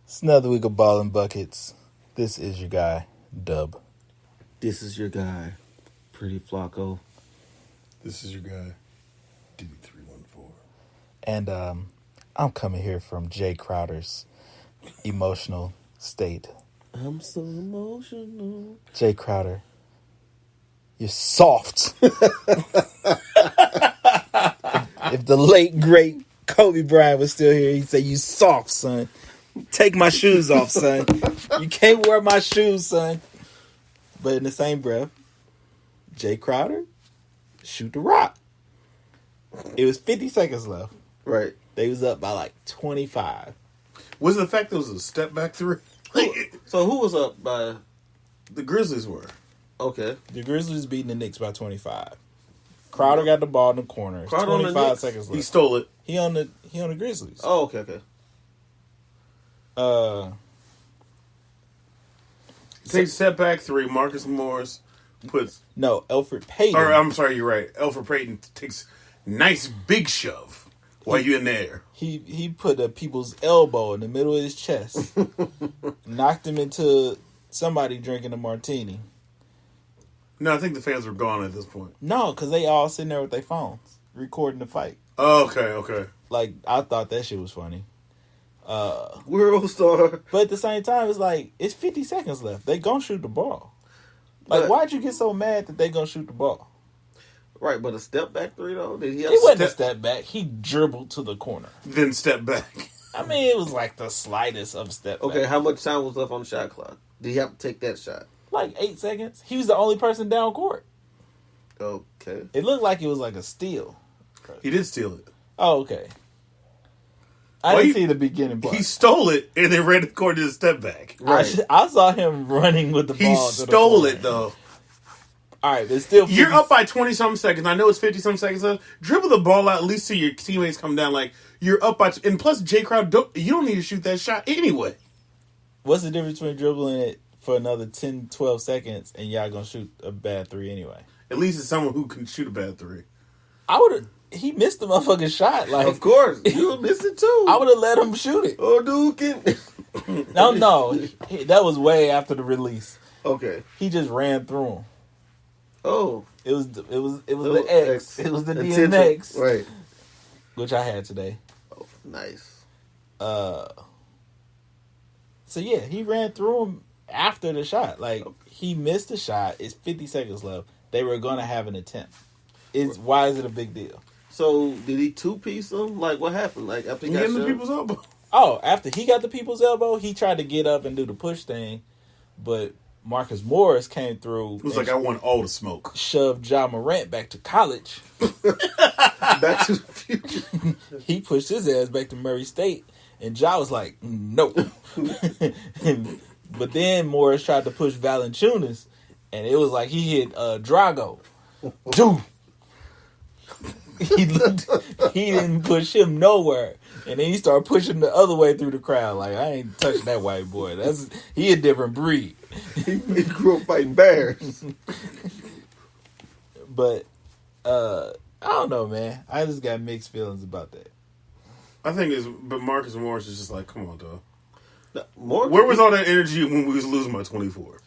It's another week of Ballin' Buckets. This is your guy, Dub. This is your guy, Pretty Flacco. This is your guy, DD314. And I'm coming here from Jay Crowder's emotional state. I'm so emotional. Jay Crowder, you're soft. If the late, great Kobe Bryant was still here, he'd say, you soft, son. Take my shoes off, son. You can't wear my shoes, son. But in the same breath, Jay Crowder, shoot the rock. It was 50 seconds left. Right. They was up by like 25. Was it the fact that it was a step back three? So who was up by? The Grizzlies were. Okay. The Grizzlies beating the Knicks by 25. Crowder got the ball in the corner. It's Crowder on the 25 Knicks? seconds left. He stole it. He on the Grizzlies. Oh, okay. Takes step back three. Marcus Morris puts. No, Elfrid Payton. Or I'm sorry, you're right. Elfrid Payton takes nice big shove while you in there. He put a people's elbow in the middle of his chest, knocked him into somebody drinking a martini. No, I think the fans were gone at this point. No, because they all sitting there with their phones recording the fight. Oh, okay. Like, I thought that shit was funny. World star. But at the same time, it's like, it's 50 seconds left. They gonna shoot the ball. Like, But- why'd you get so mad that they gonna shoot the ball? Right, but a step back three though. Did he have It wasn't a step- step back. He dribbled to the corner. Then step back. I mean, it was like the slightest of step Okay, back. how much time was left on the shot clock? Did he have to take that shot? Like 8 seconds. He was the only person down court. Okay. It looked like it was like a steal. He did steal it. Oh, okay. I Well, didn't see the beginning part. He stole it and then ran the court to the step back. Right. I saw him running with the He ball. to the stole corner. it though. All right, there's still 50 You're up by 20-something seconds. I know it's 50-something seconds left. Dribble the ball out at least till your teammates come down. Like, you're up by... And plus, Jay Crowder, you don't need to shoot that shot anyway. What's the difference between dribbling it for another 10, 12 seconds and y'all gonna shoot a bad three anyway? At least it's someone who can shoot a bad three. I would have... He missed the motherfucking shot. Like, Of course. You would miss it too. I would have let him shoot it. Oh, dude can... No. That was way after the release. Okay. He just ran through him. Oh. It was the Little X. It was the Attention. DMX. Right. Which I had today. Oh, nice. So yeah, he ran through him after the shot. Like, he missed the shot. It's 50 seconds left. They were gonna have an attempt. Why is it a big deal? So, did he two-piece him? Like, what happened? Like, after he You got getting the shoved? people's elbow. Oh, after he got the people's elbow, he tried to get up and do the push thing, but Marcus Morris came through. It was like, I want all the smoke. Shoved Ja Morant back to college. Back to the future. He pushed his ass back to Murray State, and Ja was like, no. But then Morris tried to push Valanciunas, and it was like he hit Drago. Dude. He didn't push him nowhere. And then he started pushing the other way through the crowd. Like, I ain't touching that white boy. He a different breed. He grew up fighting bears. But I don't know, man. I just got mixed feelings about that. I think but Marcus Morris is just like, come on, dog. Morris, Where was all that energy when we was losing by 24?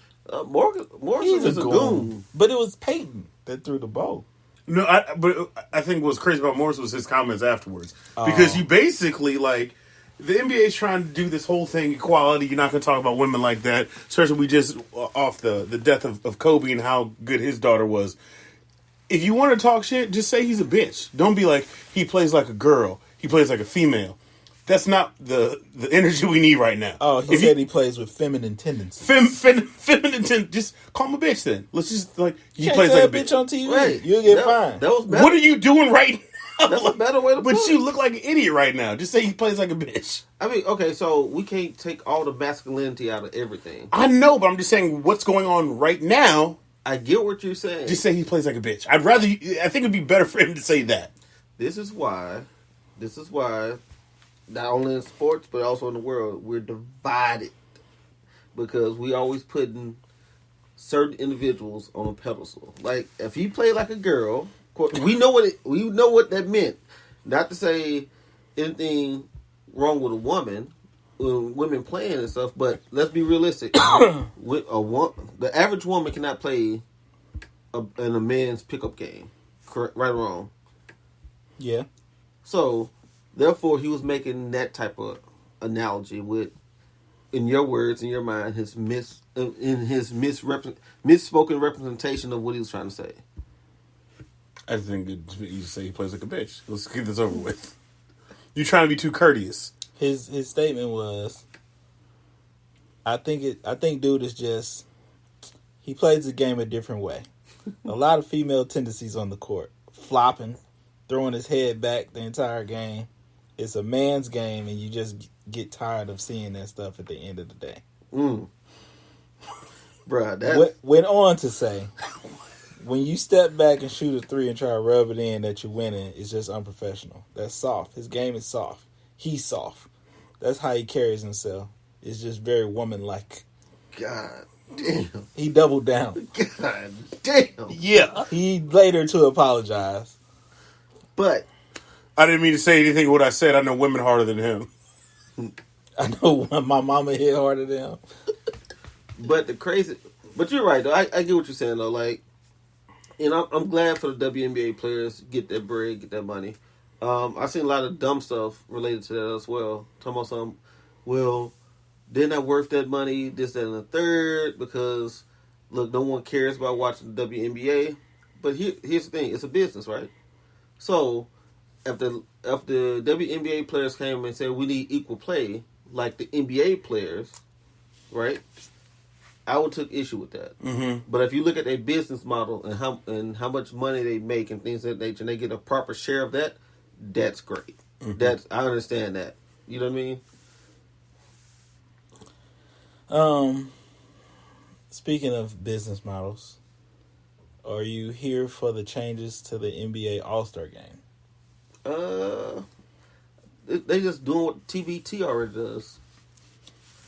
Morris He's is a goon. But it was Peyton that threw the ball. No, but I think what's crazy about Morris was his comments afterwards. Because you basically, like, the NBA is trying to do this whole thing, equality. You're not going to talk about women like that. Especially we just, off the death of Kobe and how good his daughter was. If you want to talk shit, just say he's a bitch. Don't be like, he plays like a girl. He plays like a female. That's not the energy we need right now. Oh, he said he plays with feminine tendencies. Feminine tendencies. Just call him a bitch then. Let's just, like, he You plays can't say like a bitch on TV. Right. You'll get fined. That was better. What are you doing right now? That's a better way to But put it. you look like an idiot right now. Just say he plays like a bitch. I mean, okay, so we can't take all the masculinity out of everything. I know, but I'm just saying what's going on right now. I get what you're saying. Just say he plays like a bitch. I think it'd be better for him to say that. This is why not only in sports but also in the world, we're divided because we always putting certain individuals on a pedestal. Like if he played like a girl, we know what that meant. Not to say anything wrong with a woman, women playing and stuff, but let's be realistic. With the average woman cannot play in a man's pickup game. Correct, right or wrong? Yeah. So, therefore, he was making that type of analogy with, in your words, in your mind, his misspoken representation of what he was trying to say. I think you say he plays like a bitch. Let's get this over with. You're trying to be too courteous. His statement was, I think dude is just, he plays the game a different way. A lot of female tendencies on the court. Flopping, throwing his head back the entire game. It's a man's game, and you just get tired of seeing that stuff at the end of the day. Bruh, that... Went on to say, when you step back and shoot a three and try to rub it in that you're winning, it's just unprofessional. That's soft. His game is soft. He's soft. That's how he carries himself. It's just very woman-like. God damn. He doubled down. God damn. Yeah. He later to apologize. But I didn't mean to say anything of what I said. I know women harder than him. I know my mama hit harder than him. But you're right though. I get what you're saying though. Like, and I'm glad for the WNBA players get that bread, get that money. I've seen a lot of dumb stuff related to that as well. Talking about some, well, they're not worth that money, this, that, and the third, because look, no one cares about watching the WNBA. But here's the thing: it's a business, right? So if the WNBA players came and said we need equal play like the NBA players, right? I would take issue with that. Mm-hmm. But if you look at their business model and how much money they make and things of that nature, and they get a proper share of that, that's great. Mm-hmm. I understand that. You know what I mean? Speaking of business models, are you here for the changes to the NBA All-Star Game? They just doing what TBT already does.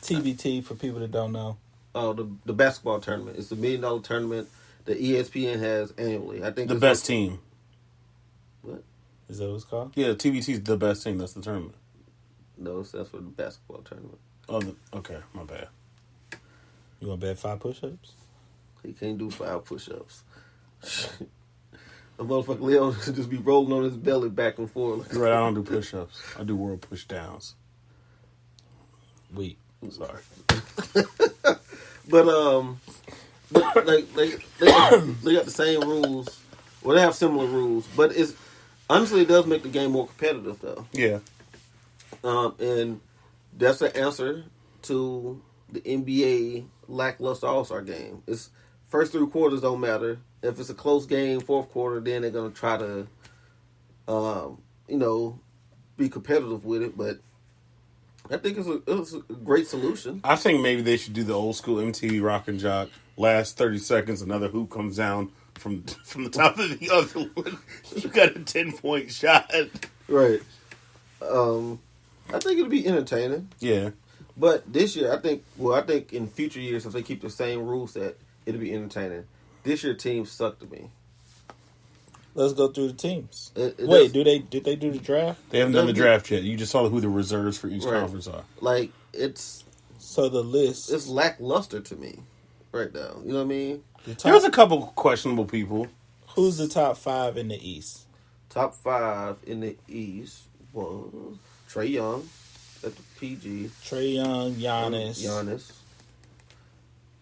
TBT, for people that don't know. Oh, the basketball tournament. It's a $1 million tournament that ESPN has annually. I think the best team. What? Is that what it's called? Yeah, TBT's the best team. That's the tournament. No, that's for the basketball tournament. Oh, okay. My bad. You want to bet 5 push-ups? He can't do 5 push-ups. A motherfucker Leo just be rolling on his belly back and forth. You're right, I don't do push-ups. I do world push-downs. Weak. Sorry. But like they got the same rules. Well, they have similar rules, but honestly it does make the game more competitive though. Yeah. And that's the answer to the NBA lackluster All-Star game. It's first 3 quarters don't matter. If it's a close game, 4th quarter, then they're gonna try to, be competitive with it. But I think it's a great solution. I think maybe they should do the old school MTV Rock and Jock. Last 30 seconds, another hoop comes down from the top of the other one. You got a 10-point shot. Right. I think it'll be entertaining. Yeah. But this year, I think in future years, if they keep the same rule set, it'll be entertaining. This year, teams suck to me. Let's go through the teams. Wait, did they do the draft? They haven't done the draft yet. You just saw who the reserves for each conference are. Like, so the list. It's lackluster to me right now. You know what I mean? There was a couple questionable people. Who's the top 5 in the East? Top 5 in the East was Trae Young at the PG. Trae Young, Giannis.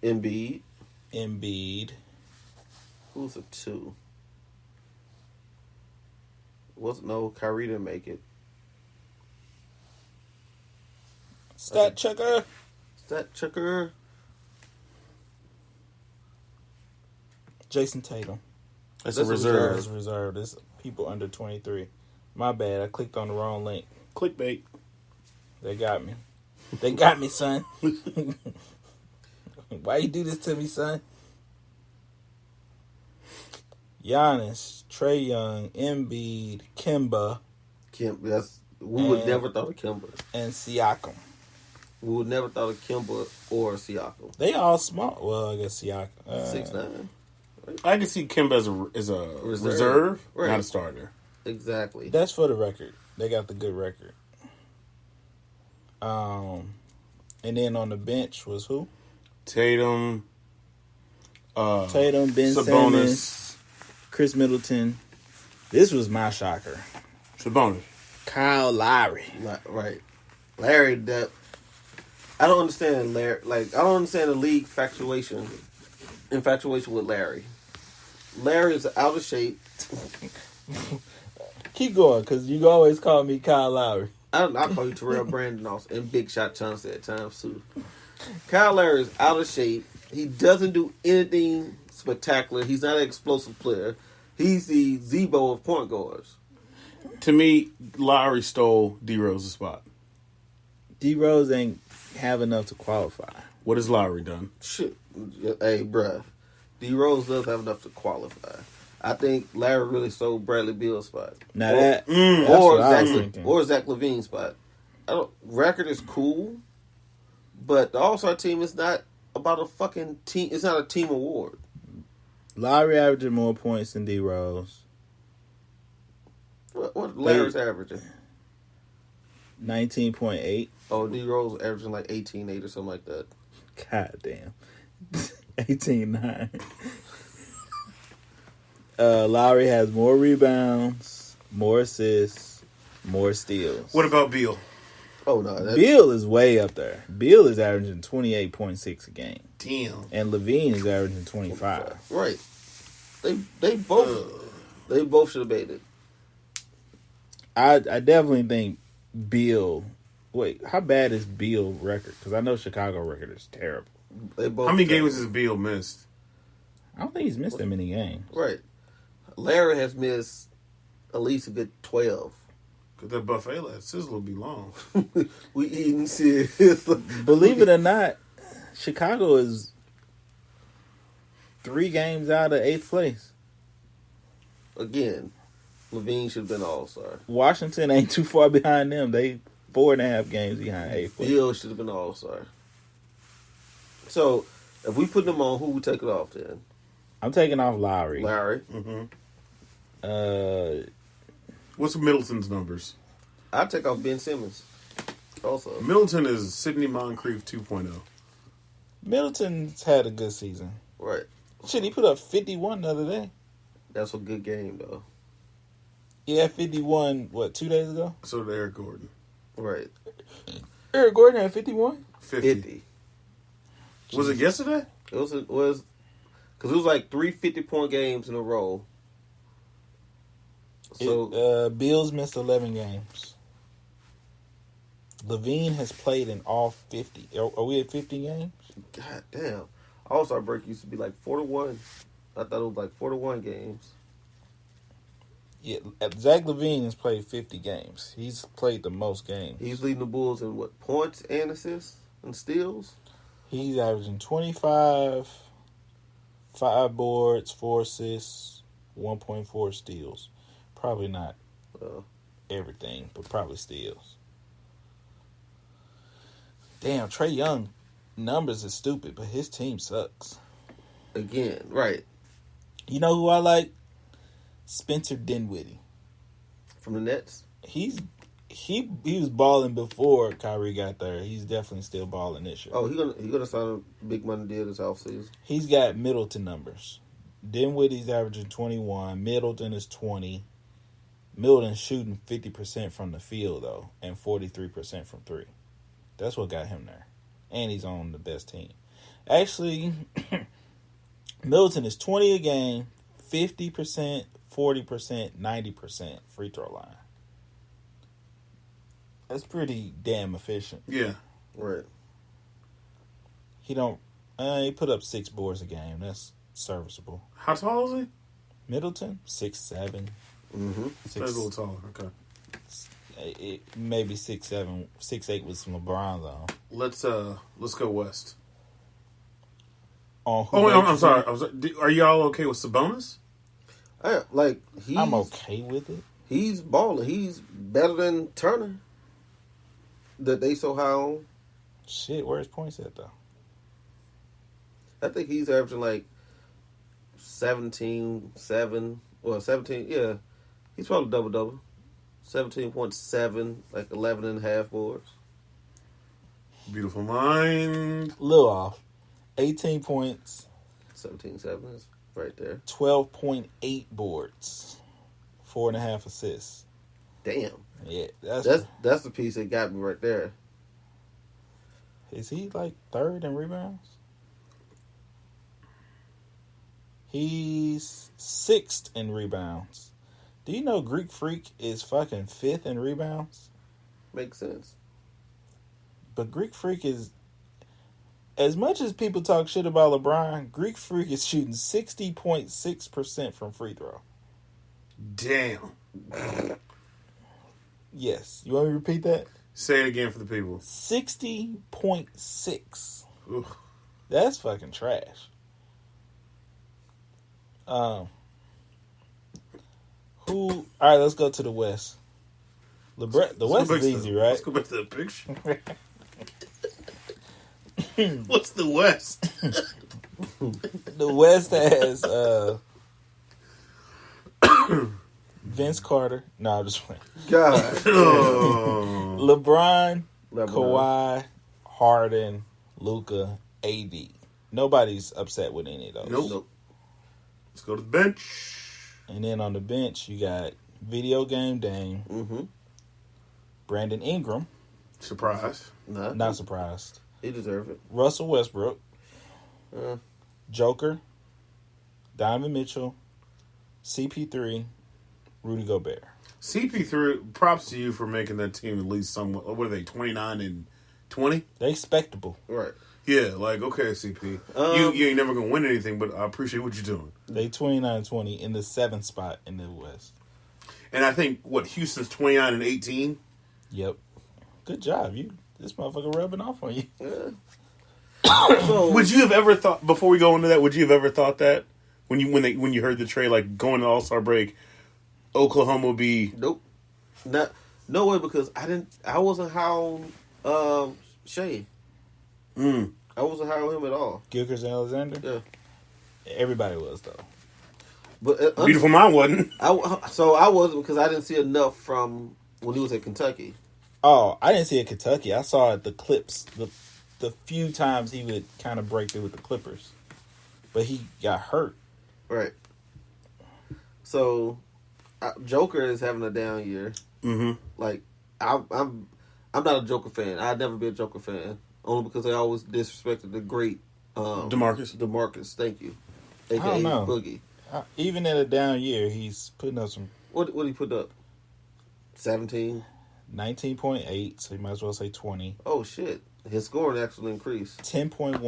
Embiid. Who's the 2? Kyrie didn't make it. Stat checker. Jason Tatum. That's a reserve. That's a reserve. There's people under 23. My bad. I clicked on the wrong link. Clickbait. They got me. They got me, son. Why you do this to me, son? Giannis, Trae Young, Embiid, Kemba. That's We would never thought of Kemba. And Siakam. We would never thought of Kemba or Siakam. They all small. Well, I guess Siakam. 6'9". Right? I can see Kemba as a reserve, right. not a starter. Exactly. That's for the record. They got the good record. And then on the bench was who? Tatum, Ben Sabonis. Simmons, Chris Middleton. This was my shocker. Sabonis. Kyle Lowry. Right. Larry, that I don't understand Larry. Like, I don't understand the league infatuation with Larry. Larry is out of shape. Keep going, because you always call me Kyle Lowry. I call you Terrell Brandon also, and Big Shot Chauncey at times too. Kyle Larry is out of shape. He doesn't do anything spectacular. He's not an explosive player. He's the Zebo of point guards. To me, Lowry stole D-Rose's spot. D-Rose ain't have enough to qualify. What has Lowry done? Shit. Hey, bruh. D-Rose does have enough to qualify. I think Larry really stole Bradley Beal's spot. Now or Zach LaVine's spot. Record is cool, but the All-Star team is not about a fucking team. It's not a team award. Lowry averaging more points than D-Rose. What Larry's averaging? 19.8. Oh, D-Rose averaging like 18.8 or something like that. God damn. 18.9. Lowry has more rebounds, more assists, more steals. What about Beal? Oh, no. Beal is way up there. Beal is averaging 28.6 a game. Damn. And Levine is averaging 25. Right. They both should have made it. I definitely think Beal... Wait, how bad is Beal record? Because I know Chicago record is terrible. They both How many games has Beal missed? I don't think he's missed that many games. Right. Larry has missed at least a good 12. Because that buffet last sizzle will be long. We eating serious. Believe it or not, Chicago is 3 games out of 8th place. Again, Levine should have been All-Star. Washington ain't too far behind them. They 4.5 games behind 8th place. Beal should have been All-Star. So, if we put them on, who would take it off then? I'm taking off Lowry. Mm-hmm. What's Middleton's numbers? I'd take off Ben Simmons. Also. Middleton is Sidney Moncrief 2.0. Middleton's had a good season. Right. Shit, he put up 51 the other day. That's a good game, though. Yeah, 51, 2 days ago? So did Eric Gordon. Right. Eric Gordon had 51? 50. Was it yesterday? It was because it was like 3 50-point games in a row. So Bills missed 11 games. Levine has played in all 50. Are we at 50 games? God damn. All-Star break used to be like 4-1. I thought it was like 4-1 games. Yeah, Zach LaVine has played 50 games. He's played the most games. He's leading the Bulls in what, points and assists and steals? He's averaging 25, 5 boards, 4 assists, 1.4 steals. Probably not everything, but probably steals. Damn, Trae Young numbers is stupid, but his team sucks. Again, right. You know who I like? Spencer Dinwiddie. From the Nets? He was balling before Kyrie got there. He's definitely still balling this year. Oh, he gonna sign a big money deal this offseason. He's got Middleton numbers. Dinwiddie's averaging 21. Middleton is 20. Middleton's shooting 50% from the field, though, and 43% from 3. That's what got him there. And he's on the best team. Actually, Middleton is 20 a game, 50%, 40%, 90% free throw line. That's pretty damn efficient. Yeah. Right. He put up 6 boards a game. That's serviceable. How tall is he? Middleton, 6'7". Mm-hmm. That's a little taller. Okay. Maybe 6'7", 6'8" with some LeBron's on. Let's go west. I'm sorry. Are y'all okay with Sabonis? I'm okay with it. He's balling. He's better than Turner. That they so high on. Shit, where's points at though? I think he's averaging like 17.7 or 17. Yeah, he's probably double. 17.7, like 11 and a half boards. Beautiful mind. Little off. 18 points. 17.7 is right there. 12.8 boards. 4.5 assists. Damn. Yeah, that's the piece that got me right there. Is he like third in rebounds? He's sixth in rebounds. Do you know Greek Freak is fucking fifth in rebounds? Makes sense. But Greek Freak is, as much as people talk shit about LeBron, Greek Freak is shooting 60.6% from free throw. Damn. Yes. You want me to repeat that? Say it again for the people. 60.6. Ugh. That's fucking trash. Who? All right, let's go to the West. The West is easy, right? Let's go back to the picture. What's the West? The West has Vince Carter. No, I'm just playing. God. Oh. LeBron, Kawhi, Harden, Luka, AD. Nobody's upset with any of those. Nope. Let's go to the bench. And then on the bench, you got Video Game Dame, Mm-hmm. Brandon Ingram. Surprise. Nah, Not surprised. he deserved it. Russell Westbrook, Uh, Joker, Donovan Mitchell, CP3, Rudy Gobert. CP3, props to you for making that team at least somewhat. What are they, 29 and 20? They spectable. right. Yeah, like, okay, CP. You ain't never going to win anything, but I appreciate what you're doing. They 29-20 in the 7th spot in the West. And I think, Houston's 29 and 18? Yep. Good job. This motherfucker rubbing off on you. Yeah. Would you have ever thought, before we go into that, would you have ever thought that when you heard the trade, like going to All-Star break, Oklahoma would be... Nope. No way, because I wasn't high on Shea. I wasn't high on him at all. Gilchrist Alexander? Yeah. Everybody was, though. But Beautiful mind wasn't. I wasn't, because I didn't see enough from when he was at Kentucky. Oh, I didn't see it at Kentucky. I saw it the Clips, the few times he would kind of break through with the Clippers. But he got hurt. Right. So, Joker is having a down year. Mm-hmm. Like, I'm not a Joker fan. I'd never be a Joker fan. Only because I always disrespected the great DeMarcus, thank you. I AKA don't know. Boogie. Even in a down year, he's putting up some... What did he put up? 17? 19.8, so you might as well say 20. Oh, shit. His scoring actually increased. 10.1,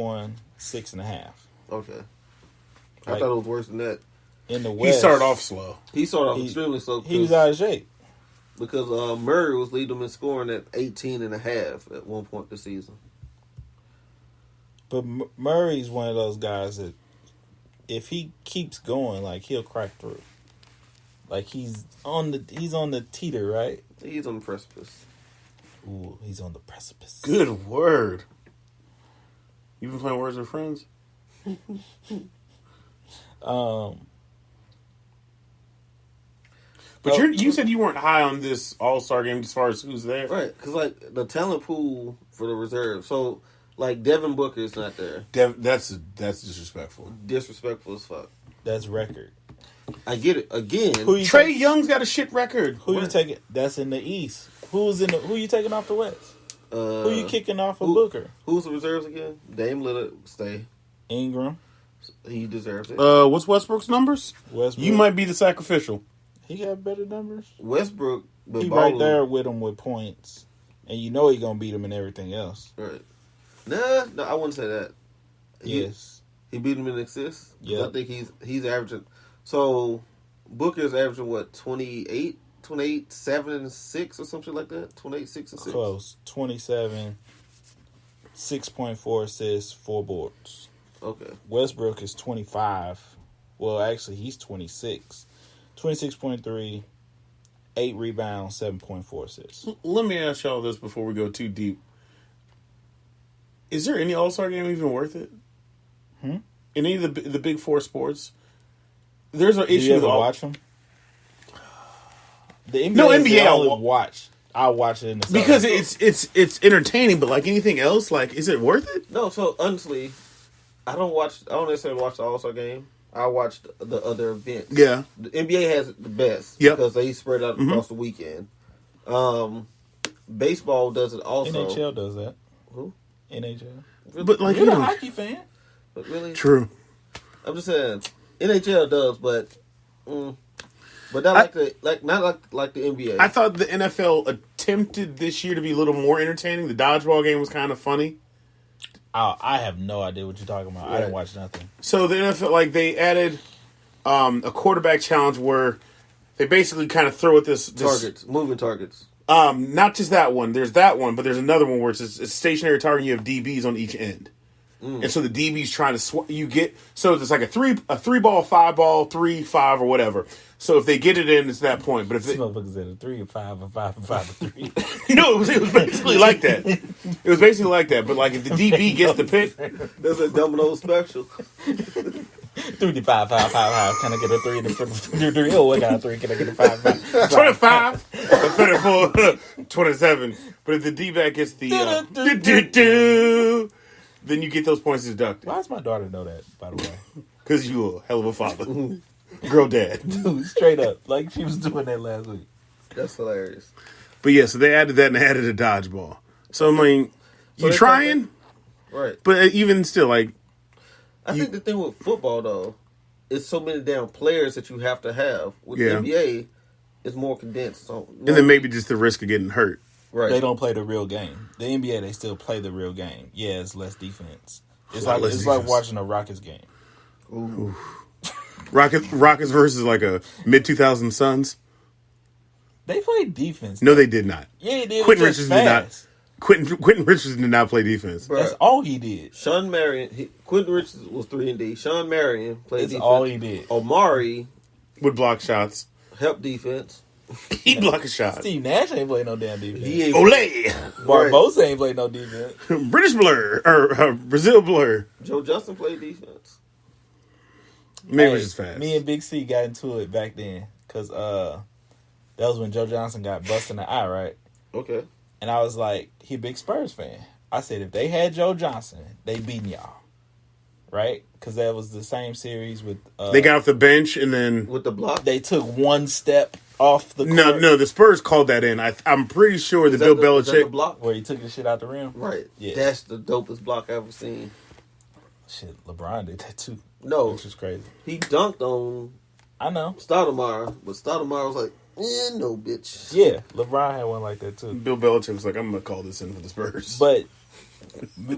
6.5. Okay. I Like, thought it was worse than that. In the West... He started off slow. He started off extremely slow. He was out of shape. Because Murray was leading him in scoring at 18 and a half at one point this season. But Murray's one of those guys that if he keeps going, like, he'll crack through. Like, he's on the teeter, right? He's on the precipice. Ooh, he's on the precipice. Good word. You been playing Words with Friends? But you said you weren't high on this All-Star game as far as who's there. Right, because, like, the talent pool for the reserve. So, like, Devin Booker is not there. That's disrespectful. Disrespectful as fuck. That's record. I get it. Again, Trey Young's got a shit record. Who you taking? That's in the East. Who you taking off the West? Who you kicking off of Booker? Who's the reserves again? Dame Lillard, stay. Ingram. He deserves it. What's Westbrook's numbers? Westbrook. You might be the sacrificial. He got better numbers. Westbrook, but He balling. right there with him with points, and you know he gonna beat him in everything else. Right. Nah, no, I wouldn't say that. Yes. He beat him in assists. Yeah. I think he's averaging. So Booker's averaging what, 28, 7 and 6 or something like that. 28, 6 and 6. Close. 27. 6.4 assists, 4 boards. Okay. Westbrook is 25. Well, actually, he's 26. 26.3, 8 rebounds, 7.4 assists. Let me ask y'all this before we go too deep. Is there any All-Star game even worth it? In any of the big four sports? There's an Do you issue with ever all... watch them? The NBA No, is the NBA only watch. I'll watch it in the summer. Because it's entertaining, but like anything else, like, is it worth it? No, so honestly, I don't necessarily watch the All-Star game. I watch the other events. Yeah. The NBA has it the best. Yep. Because they spread out across the weekend. Baseball does it also. NHL does that. Who? NHL. But like, You're a hockey fan. But really? True. I'm just saying, NHL does, but not like the NBA. I thought the NFL attempted this year to be a little more entertaining. The dodgeball game was kind of funny. Oh, I have no idea what you're talking about. I didn't watch nothing. So the NFL, like, they added a quarterback challenge where they basically kind of throw at this targets, moving targets. Not just that one. There's that one, but there's another one where it's a stationary target and you have DBs on each end. And so the DB's trying to so it's like a three ball, 5 ball, 3, 5 or whatever. So if they get it in, it's that point. But if they motherfuckers at a 3 and 5 and 5 and 5 and 3. no, it was basically like that. It was basically like that. But like if the DB gets the pick, there's a domino special. 3 to 5, 5, 5, 5. Can I get a 3 in the 3? Oh, I got a 3. Can I get a 5, 5? 25. That's better for 27. But if the D-back gets the then you get those points deducted. Why does my daughter know that, by the way? Because you a hell of a father. Girl dad. Dude, straight up. Like she was doing that last week. That's hilarious. But yeah, so they added that and they added a dodgeball. So I mean, So you trying? Right. But even still, like... I think the thing with football, though, is so many damn players that you have to have. With the NBA, it's more condensed. So, and then maybe just the risk of getting hurt. Right. They don't play the real game. The NBA, they still play the real game. Yeah, it's less defense. It's like watching a Rockets game. Ooh. Rockets versus like a mid-2000 Suns. They played defense. No, they did not. Yeah, they did. Quentin Richards did not. Quentin Richards did not play defense. Bruh. That's all he did. Sean Marion, Quentin Richards was 3-and-D. Sean Marion played That's defense. all he did. Omari Would block shots. helped defense. He'd block a shot. Steve Nash ain't played no damn defense. He ain't Olay! Barbosa ain't played no defense. British blur. Or Brazil blur. Joe Justin played defense. Maybe it's just fast. Me and Big C got into it back then. Because that was when Joe Johnson got busted in the eye, right? Okay. And I was like, he a big Spurs fan. I said, if they had Joe Johnson, they beating y'all. Right? Because that was the same series with... they got off the bench and then... With the block? They took one step off the court. No, the Spurs called that in. I'm pretty sure that Bill Belichick... Is that the block? Where he took the shit out the rim? Right. Yeah. That's the dopest block I've ever seen. Shit, LeBron did that too. No. Which is crazy. He dunked on I know. Stoudemire, but Stoudemire was like, no, bitch. Yeah, LeBron had one like that too. Bill Belichick was like, I'm going to call this in for the Spurs. But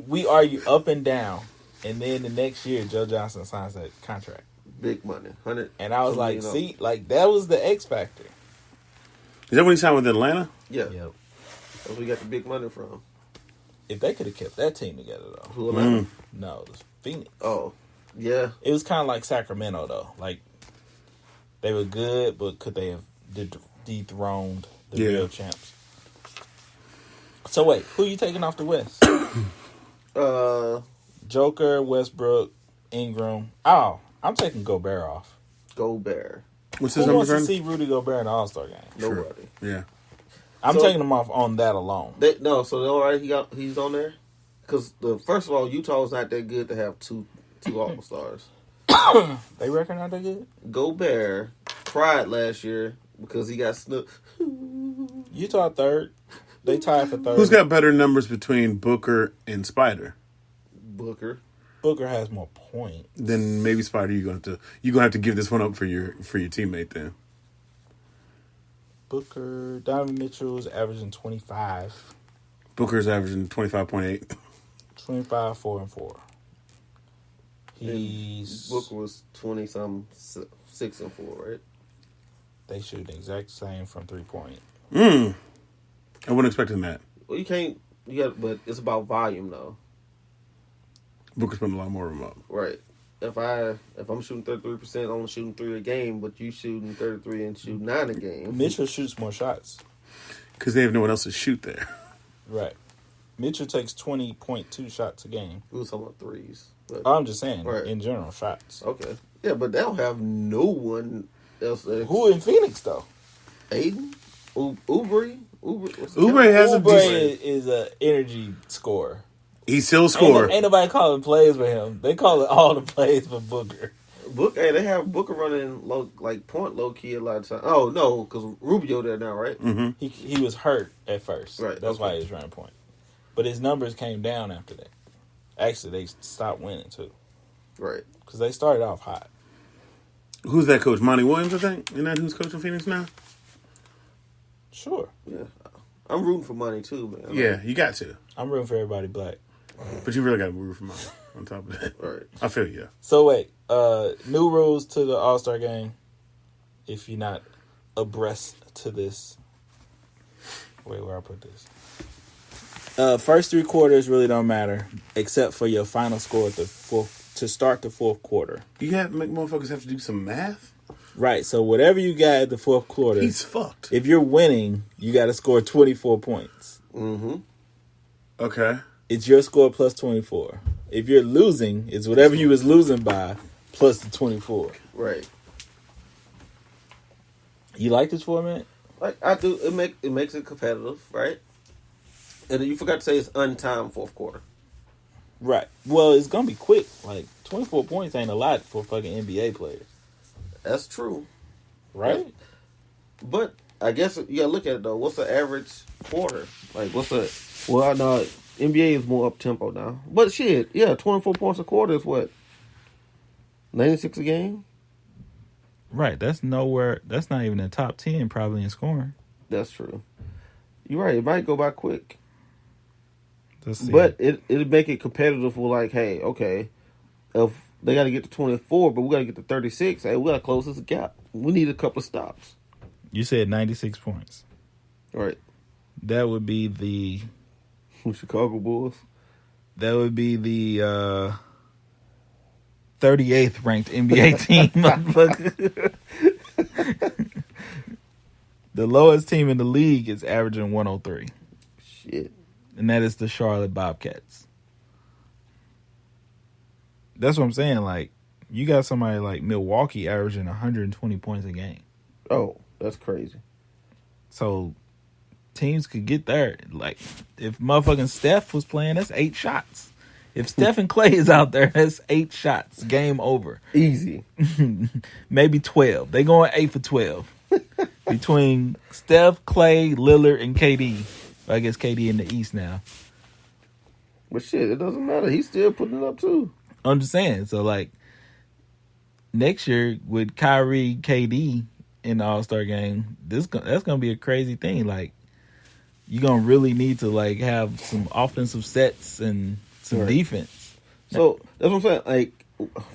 we argue up and down. And then the next year, Joe Johnson signs that contract. Big money. 100. And I was like, see, like that was the X factor. Is that when he signed with Atlanta? Yeah. Yep. That's where we got the big money from. If they could have kept that team together, though. Who Atlanta? No, it was Phoenix. Oh, yeah. It was kind of like Sacramento, though. Like, they were good, but could they have dethroned the real champs? So, wait, who you taking off the West? Joker, Westbrook, Ingram. Oh, I'm taking Gobert off. Gobert. What's his Who number? wants to see Rudy Gobert in the All-Star game? Nobody. Yeah. I'm taking him off on that alone. So all right, he's on there? Because, first of all, Utah was not that good to have two All-Stars. They reckon not that good? Gobert cried last year because he got snooked. Utah third. They tied for third. Who's got better numbers between Booker and Spider? Booker. Booker has more points. Then maybe Spider, you're gonna have to give this one up for your teammate then. Booker, Donovan Mitchell is averaging 25. Booker's averaging 25.8. 25, 4 and 4. Booker was 20-something, 6 and 4, right? They shoot the exact same from 3-point. I wasn't expecting that. Well, but it's about volume, though. Booker's putting a lot more of them up. Right. if I'm shooting 33%, I'm only shooting 3 a game, but you shooting 33 and shooting 9 a game. Mitchell shoots more shots. Because they have no one else to shoot there. Right. Mitchell takes 20.2 shots a game. We was talking about threes. But, I'm just saying, right. in general, shots. Okay. Yeah, but they don't have no one else. Who in Phoenix, though? Aiden? Oubre? Oubre has a decent... is an energy scorer. He still score. Ain't nobody calling plays for him. They call it all the plays for Booker. Hey, they have Booker running point low key a lot of time. Oh no, because Rubio there now, right? Mm-hmm. He was hurt at first. Right. That's why he was running point. But his numbers came down after that. Actually, they stopped winning too. Right. Because they started off hot. Who's that coach? Monty Williams, I think. Isn't that who's coaching Phoenix now? Sure. Yeah. I'm rooting for money too, man. Yeah, you got to. I'm rooting for everybody black. But you really got to root for money on top of that. Right. I feel you. So wait, new rules to the All-Star game. If you're not abreast to this. Wait, where I put this? First 3 quarters really don't matter, except for your final score at the fourth to start the fourth quarter. You have to make motherfuckers have to do some math? Right, so whatever you got at the fourth quarter, he's fucked. If you're winning, you got to score 24 points. Mm-hmm. Okay. It's your score plus 24. If you're losing, it's whatever you was losing by plus the 24. Right. You like this format? Like I do, it makes it competitive, right? And you forgot to say it's untimed fourth quarter. Right. Well, it's gonna be quick. Like 24 points ain't a lot for fucking NBA players. That's true, right? But I guess you gotta look at it though. What's the average quarter? Like, what's the? Well, no, NBA is more up tempo now. But shit, yeah, 24 points a quarter is what? 96 a game. Right. That's nowhere. That's not even the top 10 probably in scoring. That's true. You're right. It might go by quick. Let's see. But it'll make it competitive for like, hey, okay, if they got to get to 24, but we got to get to 36. Hey, we got to close this gap. We need a couple of stops. You said 96 points. Right. That would be the Chicago Bulls. That would be the 38th ranked NBA team. Motherfucker. The lowest team in the league is averaging 103. Shit. And that is the Charlotte Bobcats. That's what I'm saying. Like, you got somebody like Milwaukee averaging 120 points a game. Oh, that's crazy. So, teams could get there. Like, if motherfucking Steph was playing, that's 8 shots. If Steph and Clay is out there, that's 8 shots. Game over. Easy. Maybe 12. They going 8 for 12. Between Steph, Clay, Lillard, and KD. I guess KD in the East now. But shit, it doesn't matter. He's still putting it up too. I'm just saying. So, like, next year with Kyrie, KD in the All-Star game, that's going to be a crazy thing. Like, you're going to really need to, like, have some offensive sets and some defense. So, that's what I'm saying. Like,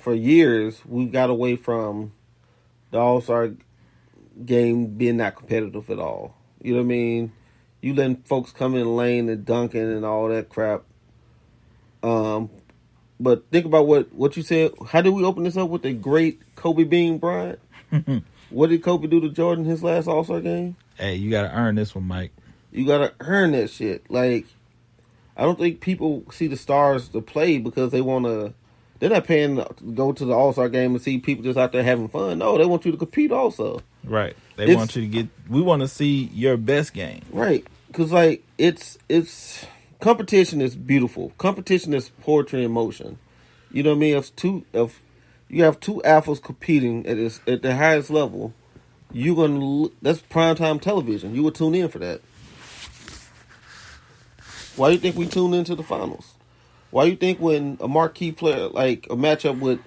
for years, we got away from the All-Star game being not competitive at all. You know what I mean? You letting folks come in the lane and dunking and all that crap. But think about what you said. How did we open this up with the great Kobe Bean Bryant? What did Kobe do to Jordan his last All-Star game? Hey, you got to earn this one, Mike. You got to earn that shit. Like, I don't think people see the stars to play because they want to. They're not paying to go to the All-Star game and see people just out there having fun. No, they want you to compete also. Right. They want you to get. We want to see your best game. Right. Because, like, it's competition is beautiful. Competition is poetry in motion. You know what I mean? If you have 2 athletes competing at the highest level, you're gonna. That's primetime television. You would tune in for that. Why do you think we tune into the finals? Why do you think when a marquee player, like a matchup with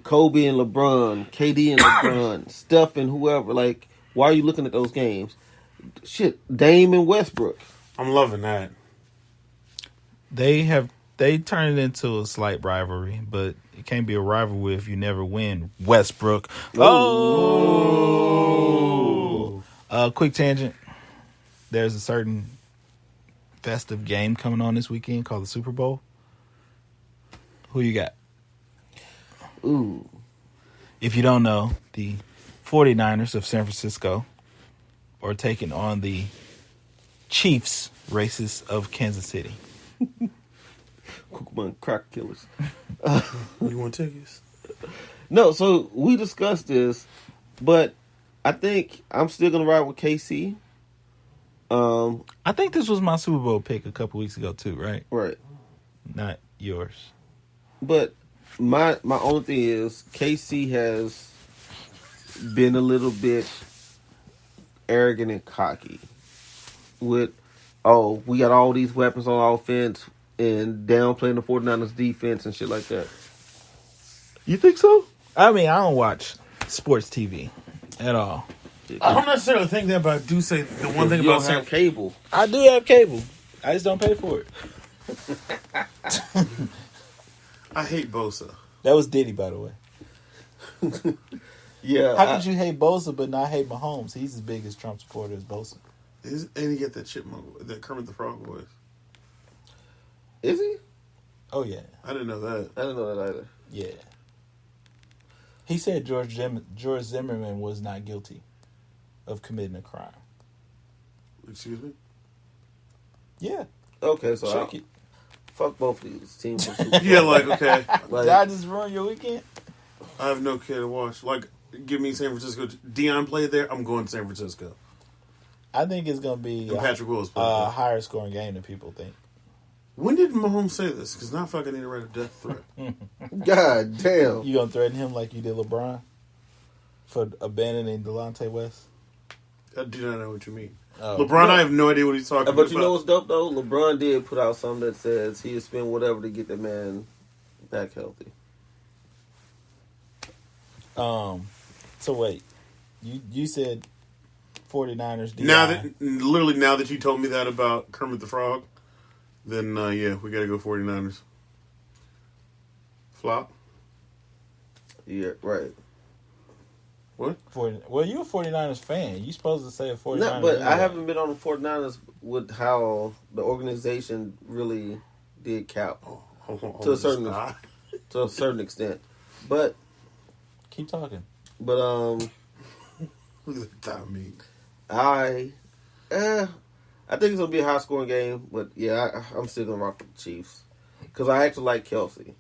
Kobe and LeBron, KD and LeBron, Steph and whoever, like, why are you looking at those games? Shit, Dame and Westbrook. I'm loving that. They turned it into a slight rivalry, but it can't be a rivalry if you never win. Westbrook. Oh. Quick tangent. There's a certain festive game coming on this weekend called the Super Bowl. Who you got? Ooh. If you don't know, the 49ers of San Francisco are taking on the Chiefs races of Kansas City. Kukman crack killers. You want tickets? No, so we discussed this, but I think I'm still gonna ride with KC. I think this was my Super Bowl pick a couple weeks ago too, right? Right. Not yours. But my only thing is KC has been a little bit arrogant and cocky with, oh, we got all these weapons on offense and downplaying the 49ers defense and shit like that. You think so? I mean, I don't watch sports TV at all. I don't necessarily think that, but I do say the one thing You about don't have cable. I do have cable. I just don't pay for it. I hate Bosa. That was Diddy, by the way. Yeah. How could you hate Bosa but not hate Mahomes? He's as big as Trump supporter as Bosa. And he get that chipmunk, that Kermit the Frog voice. Is he? Oh, yeah. I didn't know that. I didn't know that either. Yeah. He said George Zimmerman was not guilty of committing a crime. Excuse me? Yeah. Okay, so Check it. fuck both of these teams. Yeah, like, okay. Like, Did I just ruin your weekend? I have no kid to watch. Like, give me San Francisco. Dion played there. I'm going to San Francisco. I think it's going to be And Patrick Willis played a there. higher scoring game than people think. When did Mahomes say this? Because now I fucking need to write a death threat. God damn. You going to threaten him like you did LeBron for abandoning Delonte West? I do not know what you mean. Oh. LeBron, I have no idea what he's talking about. But you know what's dope though? LeBron did put out something that says he'll spend whatever to get the man back healthy. So wait, you said 49ers. Now that you told me that about Kermit the Frog, then yeah, we got to go 49ers. Flop? Yeah, right. What? Well, you're a 49ers fan. You supposed to say a 49ers. No, but anyway. I haven't been on the 49ers with how the organization really did cap to a certain extent. But Keep talking. but Look at that mean. I think it's gonna be a high scoring game. But yeah, I'm still gonna rock with the Chiefs because I actually like Kelsey.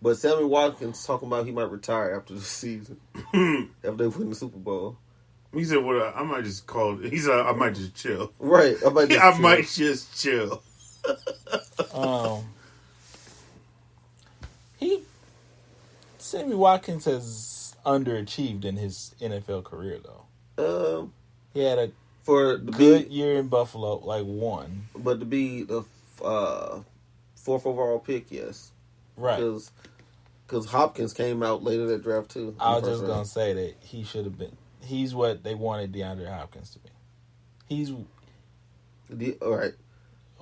But Sammy Watkins talking about he might retire after the season after they win the Super Bowl. He said, "What? I might just call it." He said, "I might just chill." Right, I might just might just chill. Sammy Watkins has underachieved in his NFL career, though. He had a good year in Buffalo, like one. But to be the fourth overall pick, yes, Right. Because Hopkins came out later that draft too. I was just gonna say that he should have been. He's what they wanted DeAndre Hopkins to be. He's all right.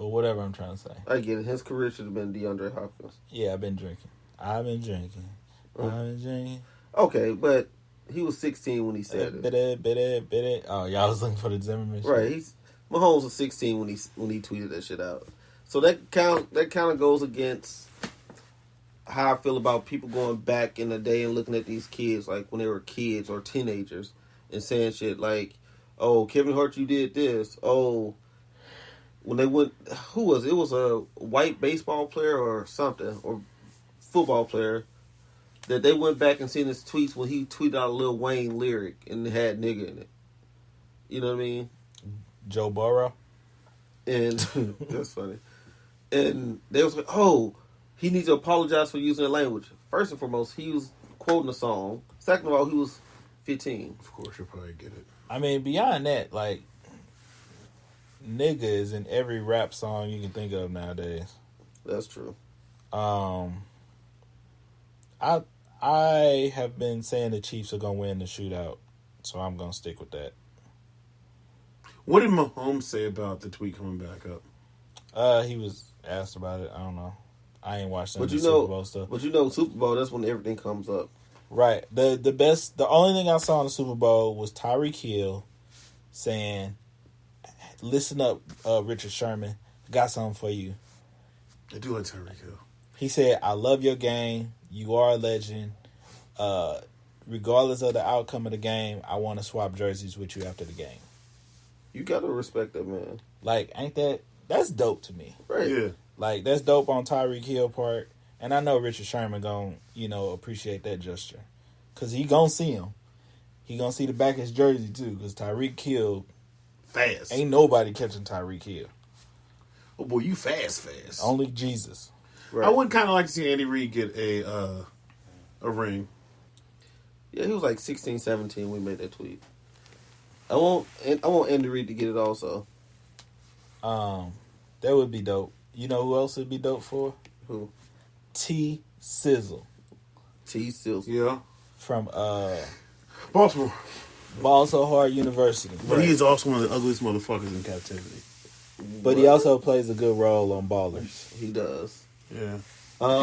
or whatever I'm trying to say. I get it. His career should have been DeAndre Hopkins. Yeah, I've been drinking. Okay, but he was 16 when he said it. Oh, y'all was looking for the Zimmerman shit. Right. Mahomes was 16 when he tweeted that shit out. So that kind of goes against how I feel about people going back in the day and looking at these kids like when they were kids or teenagers and saying shit like, "Oh, Kevin Hart, you did this." Oh, when they went, who was it? It was a white baseball player or something or football player that they went back and seen his tweets when he tweeted out a Lil Wayne lyric and it had nigga in it. You know what I mean? Joe Burrow. And that's funny. And they was like, "Oh, he needs to apologize for using that language." First and foremost, he was quoting a song. Second of all, he was 15. Of course, you'll probably get it. I mean, beyond that, like, nigga is in every rap song you can think of nowadays. That's true. I have been saying the Chiefs are gonna win the shootout, so I'm gonna stick with that. What did Mahomes say about the tweet coming back up? He was asked about it. I don't know. I ain't watched any But of the Super Bowl stuff. But Super Bowl, that's when everything comes up. Right. The only thing I saw in the Super Bowl was Tyreek Hill saying, "Listen up, Richard Sherman. Got something for you." I do like Tyreek Hill. He said, "I love your game. You are a legend. Regardless of the outcome of the game, I want to swap jerseys with you after the game." You gotta respect that man. Like, ain't that's dope to me. Right. Yeah. Like, that's dope on Tyreek Hill part. And I know Richard Sherman gonna, appreciate that gesture. Because he gonna see him. He gonna see the back of his jersey, too. Because Tyreek Hill, Fast. ain't nobody catching Tyreek Hill. Oh, boy, you fast. Only Jesus. Right. I would kind of like to see Andy Reid get a ring. Yeah, he was like 16, 17 when we made that tweet. I want Andy Reid to get it also. That would be dope. You know who else would be dope for? Who? T. Sizzle. T. Sills. Yeah. From Baltimore. Ball So Hard University. But he is also one of the ugliest motherfuckers in captivity. But he also plays a good role on Ballers. He does. Yeah.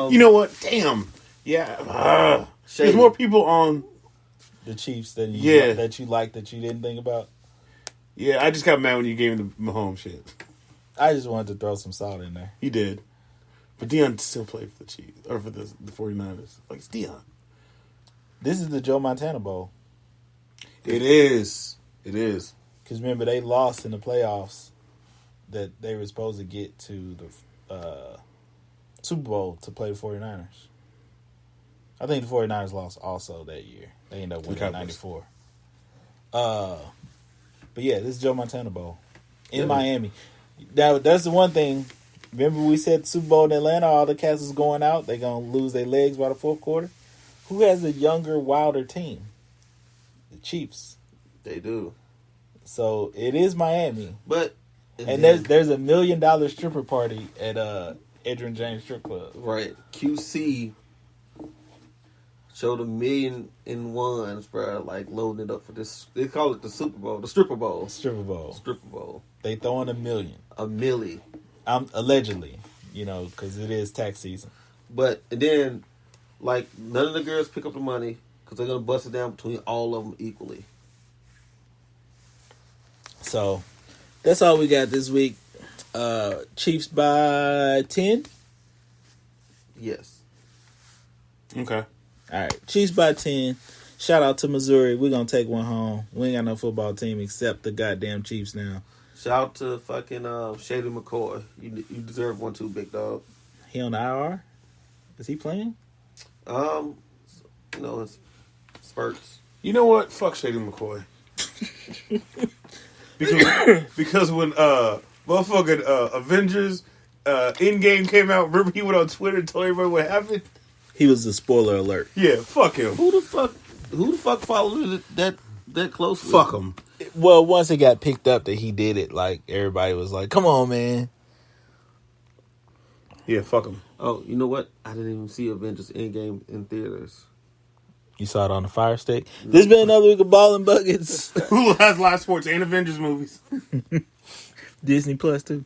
You know what? Damn. Yeah. There's more people on the Chiefs that you like that you didn't think about. Yeah, I just got mad when you gave him the Mahomes shit. I just wanted to throw some salt in there. He did. But Deion still played for the Chiefs. Or for the 49ers. Like, it's Deion. This is the Joe Montana Bowl. It is. Because remember, they lost in the playoffs that they were supposed to get to the Super Bowl to play the 49ers. I think the 49ers lost also that year. They ended up winning 94. But yeah, this is Joe Montana Bowl in Miami. That's the one thing. Remember we said Super Bowl in Atlanta, all the cats is going out. They're going to lose their legs by the fourth quarter. Who has a younger, wilder team? The Chiefs. They do. So it is Miami. But and there's $1 million stripper party at Adrian James Strip Club. Right. QC showed 1,000,001, bro. Like loading it up for this. They call it the Super Bowl, the Stripper Bowl. Stripper Bowl. Stripper Bowl. They throwing $1 million. $1 million. Allegedly, because it is tax season. But and then, like, none of the girls pick up the money because they're gonna bust it down between all of them equally. So that's all we got this week. Chiefs by 10. Yes. Okay. All right, Chiefs by 10. Shout out to Missouri. We're going to take one home. We ain't got no football team except the goddamn Chiefs now. Shout out to fucking Shady McCoy. You deserve one too, big dog. He on the IR? Is he playing? It's spurts. You know what? Fuck Shady McCoy. because when motherfucking Avengers Endgame came out, remember he went on Twitter and told everybody what happened? He was the spoiler alert. Yeah, fuck him. Who the fuck followed it that closely? Fuck him. Well, once it got picked up that he did it, like, everybody was like, come on, man. Yeah, fuck him. Oh, you know what? I didn't even see Avengers Endgame in theaters. You saw it on the Fire Stick? This been another week of Ballin' Buckets. Hulu has live sports and Avengers movies. Disney Plus, too.